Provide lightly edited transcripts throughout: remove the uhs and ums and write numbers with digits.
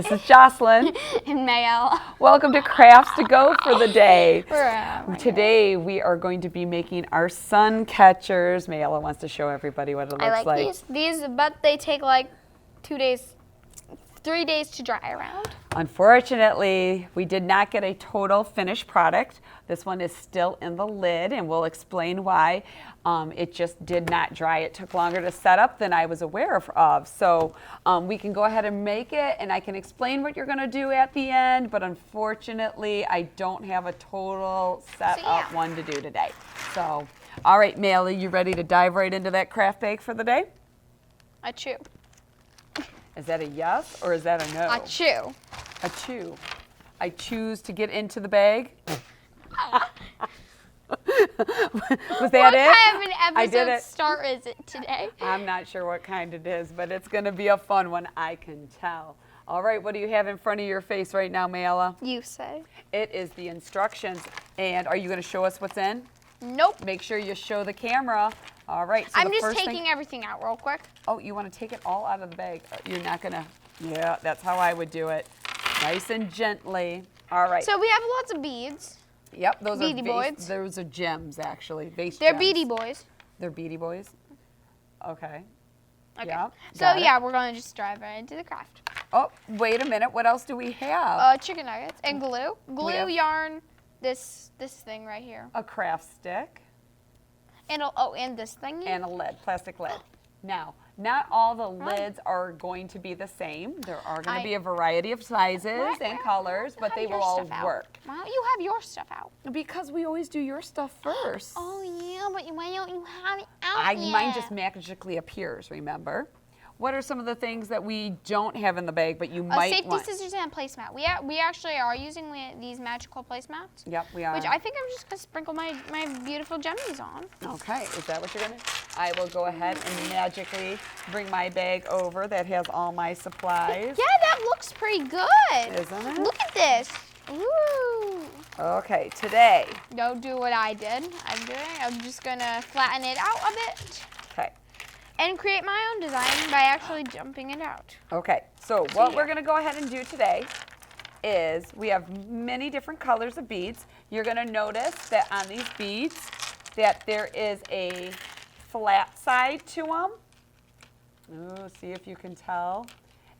This is Jocelyn. And Mayel. Welcome to Crafts to Go for the day. Today we are going to be making our sun catchers. Mayella wants to show everybody what it looks I like these, but they take like 2 days, 3 days to dry around. Unfortunately, we did not get a total finished product. This one is still in the lid, and we'll explain why. It just did not dry. It took longer to set up than I was aware of. So we can go ahead and make it, and I can explain what you're going to do at the end, but unfortunately, I don't have a total set up one to do today. So, all right, Mayla, you ready to dive right into that craft bag for the day? I chew. Is that a yes or is that a no? I chew. A chew. I choose to get into the bag. Was that it? What kind of an I did episode it. start is it today? I'm not sure what kind it is, but it's going to be a fun one, I can tell. All right, what do you have in front of your face right now, Mayla? You say. It is the instructions. And are you going to show us what's in? Nope. Make sure you show the camera. All right. So I'm just taking everything out real quick. Oh, you want to take it all out of the bag? You're not going to. Yeah, that's how I would do it. Nice and gently. All right. So we have lots of beads. Yep, those beady are boys. Those are gems, actually. They're beady boys. They're beady boys. Okay. Okay. Yeah, so yeah, we're gonna just dive right into the craft. Oh, wait a minute. What else do we have? Chicken nuggets and glue, yarn. This thing right here. A craft stick. And and this thing. And a lid, plastic lid. Now, not all the lids are going to be the same. There are going to be a variety of sizes and colors, but they will all work. Why don't you have your stuff out? Because we always do your stuff first. Oh yeah, but why don't you have it out yet? Mine just magically appears, remember? What are some of the things that we don't have in the bag, but you might want? Safety scissors and a placemat. We actually are using these magical placemats. Yep, we are. Which I think I'm just going to sprinkle my beautiful gemmies on. Okay, is that what you're going to do? I will go ahead and magically bring my bag over that has all my supplies. Yeah, that looks pretty good. Isn't it? Look at this. Ooh. Okay, today. Don't do what I did. I'm just going to flatten it out a bit. Okay. And create my own design by actually jumping it out. Okay, so what we're going to go ahead and do today is we have many different colors of beads. You're going to notice that on these beads that there is a flat side to them. Ooh, see if you can tell.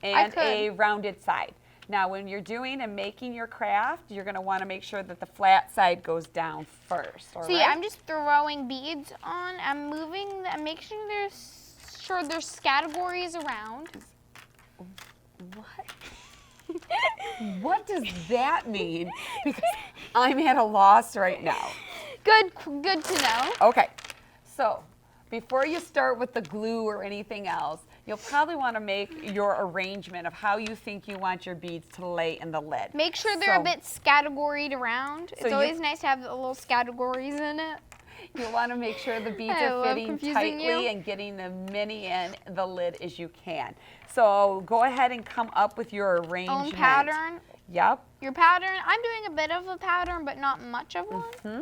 And a rounded side. Now, when you're doing and making your craft, you're going to want to make sure that the flat side goes down first. See, I'm just throwing beads on. I'm moving them, making sure there's categories around. What? What does that mean? Because I'm at a loss right now. Good to know. Okay, so before you start with the glue or anything else, you'll probably want to make your arrangement of how you think you want your beads to lay in the lid. Make sure they're a bit categoried around. It's always nice to have the little categories in it. You'll want to make sure the beads are fitting tightly and getting as many in the lid as you can. So go ahead and come up with your arrangement. Own pattern. Yep. Your pattern. I'm doing a bit of a pattern, but not much of one. Mm-hmm.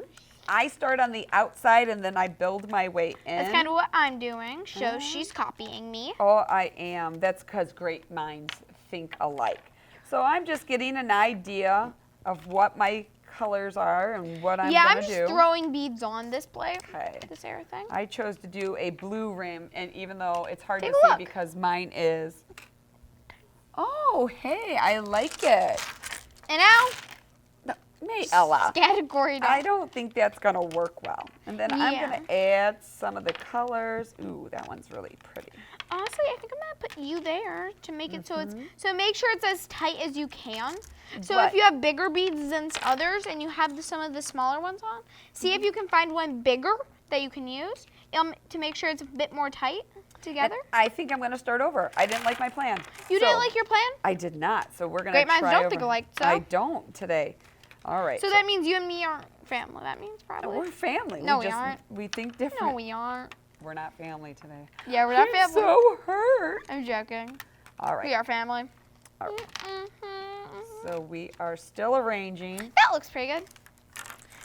I start on the outside and then I build my way in. That's kind of what I'm doing. So she's copying me. Oh, I am. That's because great minds think alike. So I'm just getting an idea of what my colors are and what I'm going to do. Yeah, I'm just throwing beads on this plate. Okay. This everything. I chose to do a blue rim, and even though it's hard to see because mine is. Oh, hey, I like it. And now. Mayella. Category down. I don't think that's going to work well. And then I'm going to add some of the colors. Ooh, that one's really pretty. Honestly, I think I'm going to put you there to make it so make sure it's as tight as you can. So if you have bigger beads than others and you have some of the smaller ones on, see if you can find one bigger that you can use to make sure it's a bit more tight together. And I think I'm going to start over. I didn't like my plan. You didn't like your plan? I did not. So we're going to try Great minds don't think alike, so. I don't today. All right. So that means you and me aren't family. That means probably. We're family. No, we aren't. We think different. No, we aren't. We're not family today. Yeah, we're not family. I'm so hurt. I'm joking. All right. We are family. All right. So we are still arranging. That looks pretty good.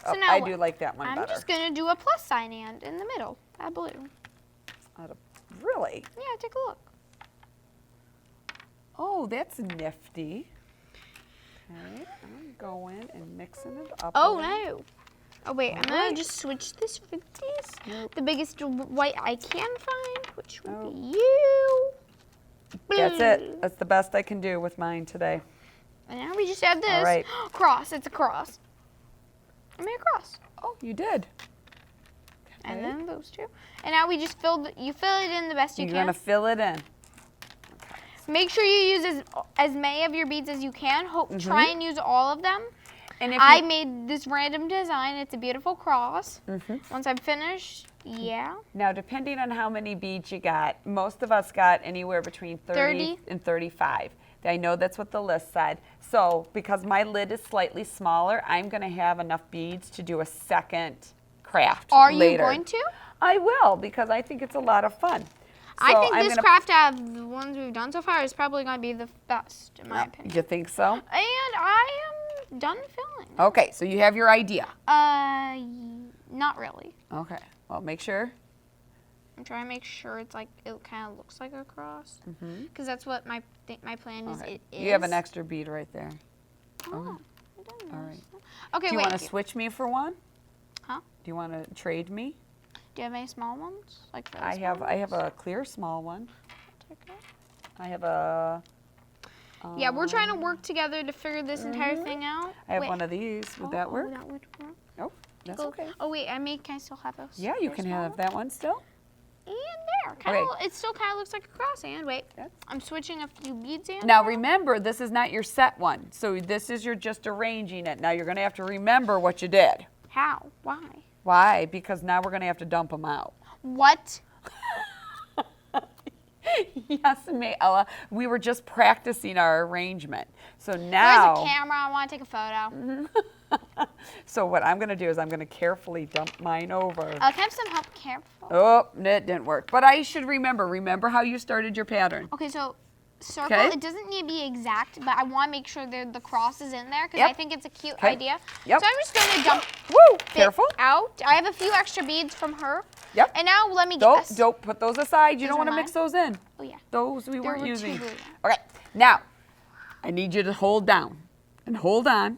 So now I do like that one better. I'm just going to do a plus sign and in the middle. Add blue. Really? Yeah, take a look. Oh, that's nifty. Okay, I'm going and mixing it up. Oh, no. Oh, wait, I'm Alright. gonna just switch this for this. Nope. The biggest white I can find, which would be you. That's it. That's the best I can do with mine today. And now we just add this. All right. Cross, it's a cross. I made a cross. Oh, you did. And Okay. then those two. And now we just you fill it in the best you You're can. gonna fill it in. Make sure you use as many of your beads as you can. Try and use all of them. And if I made this random design. It's a beautiful cross. Mm-hmm. Once I'm finished, yeah. Now, depending on how many beads you got, most of us got anywhere between 30 and 35. I know that's what the list said. So, because my lid is slightly smaller, I'm going to have enough beads to do a second craft Are later. you going to? I will, because I think it's a lot of fun. I So think I'm this gonna- craft out of the ones we've done so far is probably going to be the best, in my opinion. You think so? And I am done filling. Okay, so you have your idea. Not really. Okay, well, make sure. I'm trying to make sure it's like it kind of looks like a cross, because that's what my plan is. Okay. It is. You have an extra bead right there. Oh, I didn't All notice right. that. Okay, Do you wait. want to switch me for one? Huh? Do you want to trade me? Do you have any small ones? Like those I have a clear small one. Take it. I have a. Yeah, we're trying to work together to figure this entire thing out. I have Wait. one of these. Would that work? That would work. Oh, that's Go- okay. Oh wait, can I still have those? Yeah, you those can small have ones? that one still. And there, Okay. it still kind of looks like a cross. And wait, That's- I'm switching a few beads in. Now remember, this is not your set one. So this is you're just arranging it. Now you're going to have to remember what you did. How? Why? Why? Because now we're going to have to dump them out. What? Yes, Mayella. We were just practicing our arrangement. So now. There's a camera. I want to take a photo. So what I'm going to do is I'm going to carefully dump mine over. Can I have some help? Careful. Oh, that didn't work. But I should remember how you started your pattern. Okay, so circle. Okay. It doesn't need to be exact, but I want to make sure the cross is in there because Yep. I think it's a cute Okay. idea. Yep. So I'm just going to dump Woo! it Careful. out. I have a few extra beads from her. Yep. And now let me Don't, guess. don't put those aside. You Those don't are want to mix mine? those in. Oh yeah. Those we There weren't were two using. blue. Okay, now I need you to hold down and hold on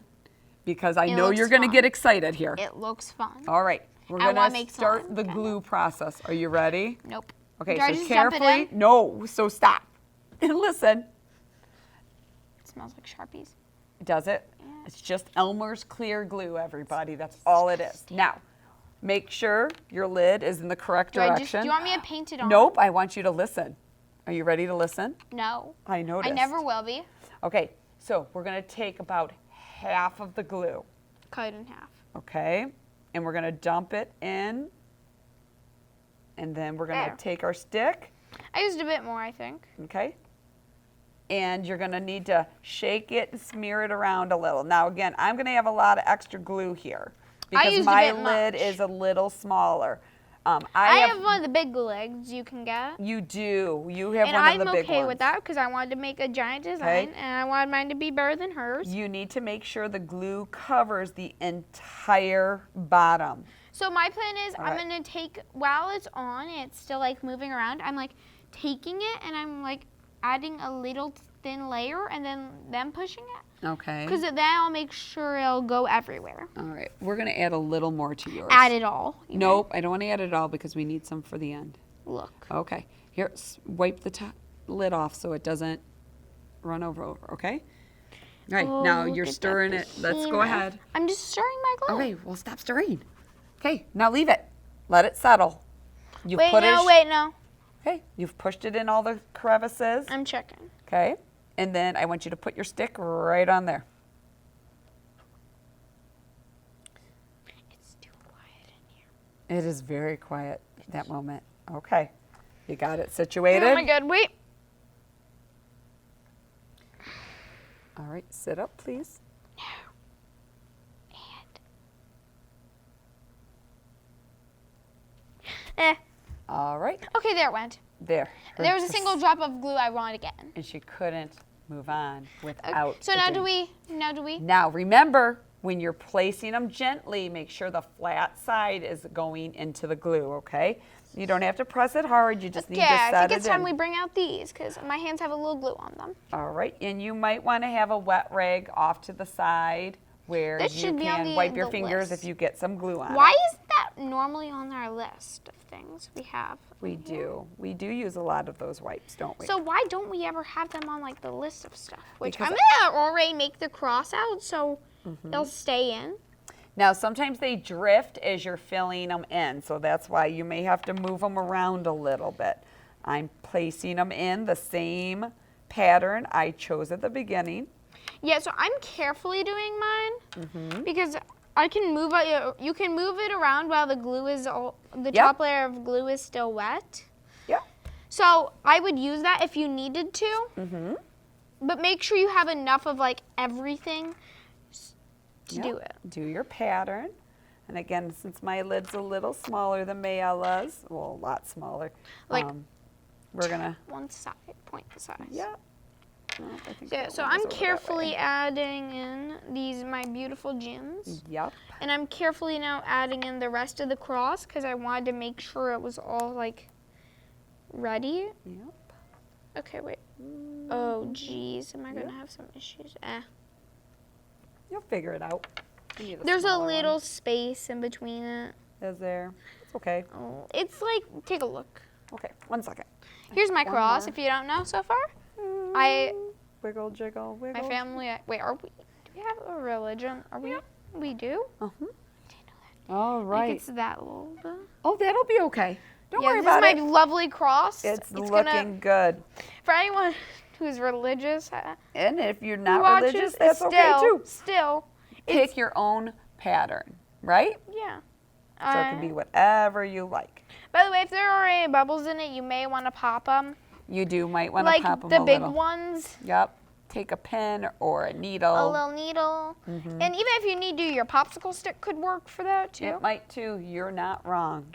because I It know looks you're going to fun. get excited here. It looks fun. All right, we're I going wanna to make start some, the okay. glue process. Are you ready? Nope. Okay, Do I so just dump it carefully. in? No, so stop and listen. It smells like Sharpies. Does it? Yeah. It's just Elmer's clear glue, everybody. That's all it is. Now, make sure your lid is in the correct Do direction. you want me to paint it on? Nope, I want you to listen. Are you ready to listen? No. I noticed. I never will be. Okay, so we're going to take about half of the glue, Cut it in half. okay? And we're going to dump it in. And then we're going There. to take our stick, I used a bit more, I think. okay? And you're going to need to shake it and smear it around a little. Now, again, I'm going to have a lot of extra glue here because used a my bit lid much. is a little smaller. I have one of the big legs you can get. You do. You have And one I'm of the big okay ones. with that because I wanted to make a giant design Okay. and I wanted mine to be better than hers. You need to make sure the glue covers the entire bottom. So my plan is All I'm right. going to take, while it's on, it's still like moving around, I'm like taking it and I'm like adding a little thin layer and then pushing it. Okay. Because then I'll make sure it'll go everywhere. All right. We're going to add a little more to yours. Add it all. you mean? Nope, I don't want to add it all because we need some for the end. Look. Okay. Here, wipe the top lid off so it doesn't run over, okay? All right, Oh, now look you're at that stirring it. Let's go behemoth. ahead. I'm just stirring my glue. Okay, well, stop stirring. Okay, now leave it. Let it settle. You've Wait, put no, it, wait, no. Okay, you've pushed it in all the crevices. I'm checking. Okay, and then I want you to put your stick right on there. It's too quiet in here. It is very quiet at that moment. Okay, you got it situated. Oh my god, wait. All right, sit up, please. Eh. All right, Okay, there it went. there. There was a single drop of glue I wanted again. And she couldn't move on Okay. without. So now the do glue. we? Now remember, when you're placing them gently, make sure the flat side is going into the glue, okay? You don't have to press it hard, you just need to set it in. Yeah, I think it's time we bring out these because my hands have a little glue on them. All right, and you might want to have a wet rag off to the side where you can wipe your fingers if you get some glue on it. Why is that normally on our list of things we have? We do. We do use a lot of those wipes, don't we? So why don't we ever have them on like the list of stuff? Which Because I'm gonna already make the cross out so they'll stay in. Now, sometimes they drift as you're filling them in, so that's why you may have to move them around a little bit. I'm placing them in the same pattern I chose at the beginning. Yeah, so I'm carefully doing mine because I can move it. You can move it around while the glue is the top layer of glue is still wet. Yeah. So I would use that if you needed to. But make sure you have enough of like everything to do it. Do your pattern. And again, since my lid's a little smaller than Mayella's, well, a lot smaller, Like we're gonna one side, point the size. Yeah. Oh, I think Yeah, that so one I'm goes over that carefully way. adding in these my beautiful gems. Yep. And I'm carefully now adding in the rest of the cross because I wanted to make sure it was all like ready. Yep. Okay, wait. Oh, geez, am I gonna have some issues? You'll figure it out. You need There's a smaller one. little space in between it. Is there? It's okay. Oh, it's like, take a look. Okay, 1 second. Here's my One cross, more. if you don't know so far. I, Wiggle, jiggle, wiggle. my family, wait, do we have a religion? Are we? We do? All Like right. it's that little bit. Oh, that'll be okay. Don't worry this about is it. my lovely cross. It's gonna, looking good. for anyone who's religious, And if you're who not watches, religious, that's still, okay too. Still, Pick your own pattern, right? yeah. So it can be whatever you like. By the way, if there are any bubbles in it, you may want to pop them. You might want to Like pop them the a big little. ones. Yep. Take a pen or a needle. A little needle. And even if you need to, your popsicle stick could work for that too. It might too. You're not wrong.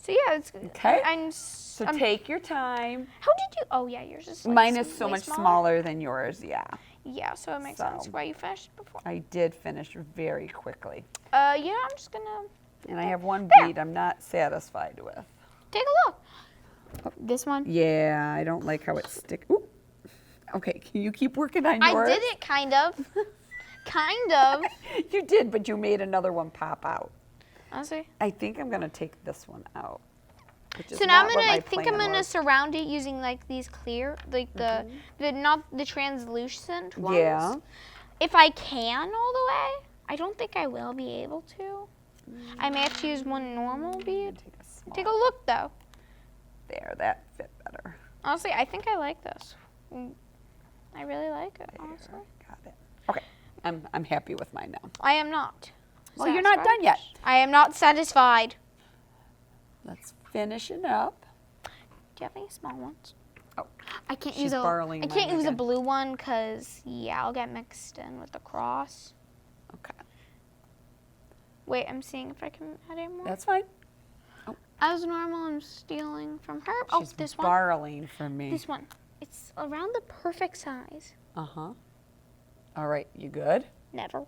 So yeah, it's Okay. So Take your time. how did you? Oh yeah, yours is. Like Mine is so way much smaller than yours. Yeah. Yeah, so it makes sense why you finished before. I did finish very quickly. Yeah, I'm just gonna And I have one There. bead I'm not satisfied with. take a look. This one. Yeah, I don't like how it sticks. Okay, can you keep working on yours? I did it kind of. Kind of. You did, but you made another one pop out. Honestly. I think I'm gonna take this one out. Which is So now not what my I think I'm plan gonna was. surround it using like these clear, like the not the translucent ones. Yeah. If I can all the way, I don't think I will be able to. I may have to use one normal bead. Take a small. Take a look though. There, that fit better. Honestly, I think I like this. I really like it, honestly. There, got it. Okay, I'm happy with mine now. I am not. Well, you're not done yet. I am not satisfied. Let's finish it up. Do you have any small ones? Oh, I can't she's use a. borrowing I can't mine use a again. blue one because I'll get mixed in with the cross. okay. Wait, I'm seeing if I can add any more. That's fine. As normal, I'm stealing from her. She's This one. borrowing from me. This one. It's around the perfect size. Uh-huh. All right, you good? Never.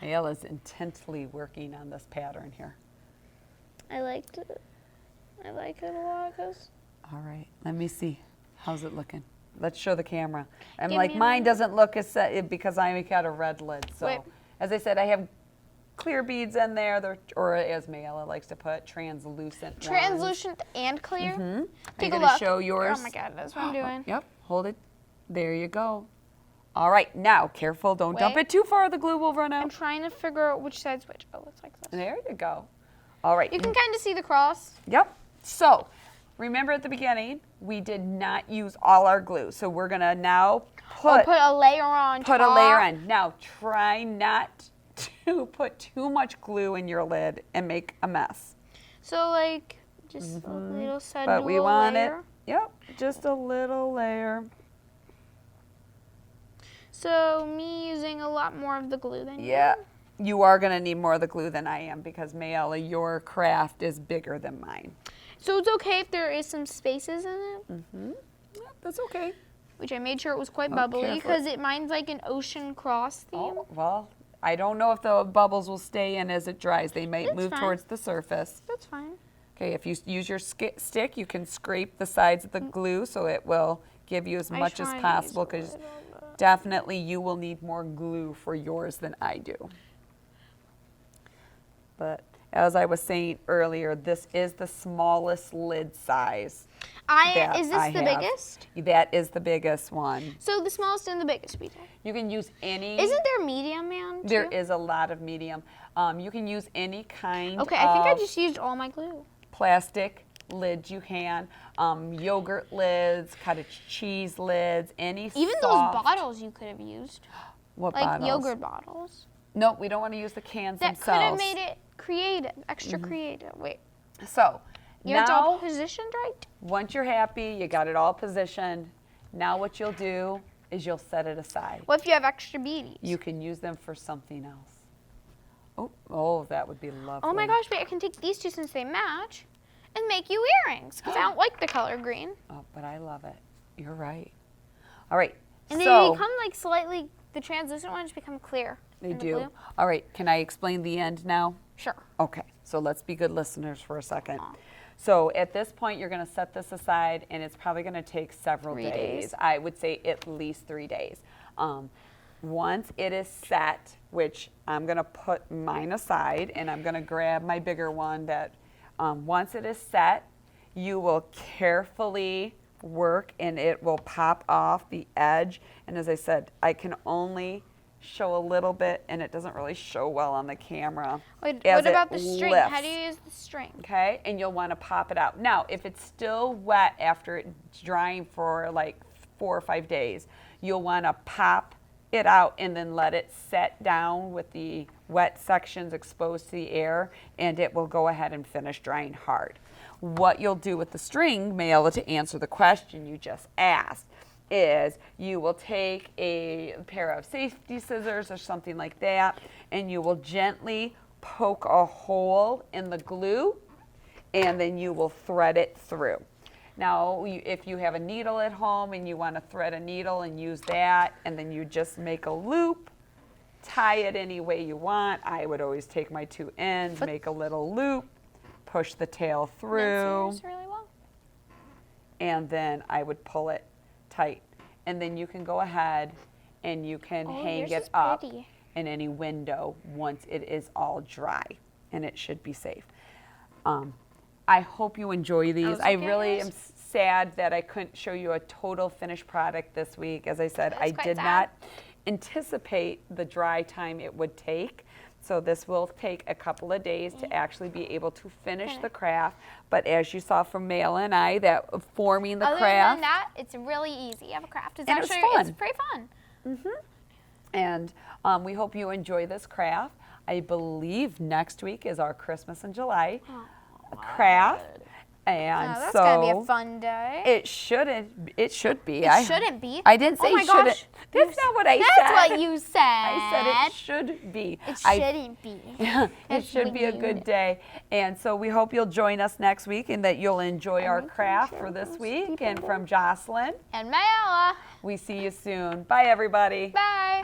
Ayala's intently working on this pattern here. I liked it. I like it a lot because. All right, let me see. How's it looking? Let's show the camera. I'm Give like, me a mine minute. doesn't look as set because I got a red lid. So, Wait. as I said, I have clear beads in there, or as Mayella likes to put, translucent. Translucent and clear. Mm-hmm. Take I'm a gonna look. show yours. Oh my god, that's what I'm doing. Yep, hold it. There you go. All right, now, careful, don't dump Wait. it too far, the glue will run I'm out. trying to figure out which side's which. Oh, it's like this. There you go. All right. You can kind of see the cross. Yep. So, remember at the beginning, we did not use all our glue. So we're gonna now Put a layer on put top. a layer on. Now, try not to put too much glue in your lid and make a mess. So like just a little side But we want layer. it, yep, just a little layer. So me using a lot more of the glue than Yeah. you. You are gonna need more of the glue than I am because Mayella, your craft is bigger than mine. So it's okay if there is some spaces in it. Yep, that's okay. which I made sure it was quite Oh, bubbly careful. because mine's like an ocean cross theme. Oh, well, I don't know if the bubbles will stay in as it dries. They might That's move fine. towards the surface. That's fine. Okay, if you use your stick, you can scrape the sides of the glue so it will give you as much as try and possible, use a because little bit. definitely you will need more glue for yours than I do. But as I was saying earlier, this is the smallest lid size. that Is this I the have. biggest? That is the biggest one. So the smallest and the biggest we did. You can use any. Isn't there medium, man? Too? There is a lot of medium. You can use any kind Okay, of I think I just used all my glue. plastic lids you can. Yogurt lids, cottage cheese lids, any Even soft. those bottles you could have used, What like bottles? yogurt bottles. Nope, we don't want to use the cans That could have themselves. made it creative, extra creative. Wait, So you have it all now, positioned right? once you're happy, you got it all positioned. Now what you'll do is you'll set it aside. What if you have extra beads? You can use them for something else. Oh, that would be lovely. Oh my gosh, wait, I can take these two since they match and make you earrings because I don't like the color green. Oh, but I love it. You're right. All right. And they so become like slightly, the translucent ones become clear. they in the do. blue. All right. Can I explain the end now? Sure. Okay. So let's be good listeners for a second. So at this point, you're going to set this aside, and it's probably going to take several 3 days. days. I would say at least 3 days. Once it is set, which I'm going to put mine aside, and I'm going to grab my bigger one that once it is set, you will carefully work, and it will pop off the edge. And as I said, I can only show a little bit, and it doesn't really show well on the camera. Wait, as what it about the string? How lifts. do you use the string? Okay, and you'll want to pop it out. Now, if it's still wet after it's drying for like 4 or 5 days, you'll want to pop it out and then let it set down with the wet sections exposed to the air, and it will go ahead and finish drying hard. What you'll do with the string, Mayla, to answer the question you just asked, is you will take a pair of safety scissors or something like that, and you will gently poke a hole in the glue, and then you will thread it through. Now, if you have a needle at home and you want to thread a needle and use that, and then you just make a loop, tie it any way you want. I would always take my 2 ends, make a little loop, push the tail through, That's really well. and then I would pull it tight. And then you can go ahead and you can hang yours it is up pretty. in any window once it is all dry, and it should be safe. I hope you enjoy these. was I looking at really yours. am sad that I couldn't show you a total finished product this week. As I said, That's I quite did sad. not anticipate the dry time it would take. So this will take a couple of days to actually be able to finish the craft. But as you saw from Mayla and I, that forming the Other craft. than that, it's really easy. You have a craft. It's And it's actually fun. it's pretty fun. And we hope you enjoy this craft. I believe next week is our Christmas in July craft. And Oh, that's so gonna be a fun day. it shouldn't. It should be. It shouldn't be. I didn't say Oh my shouldn't. gosh. That's not what I said. That's what you said. I said it should be. It I- shouldn't be. it That's should what be a you good mean. day. And so we hope you'll join us next week and that you'll enjoy our making craft sure for this those week. people And from Jocelyn, And Mayala. we see you soon. Bye, everybody. Bye.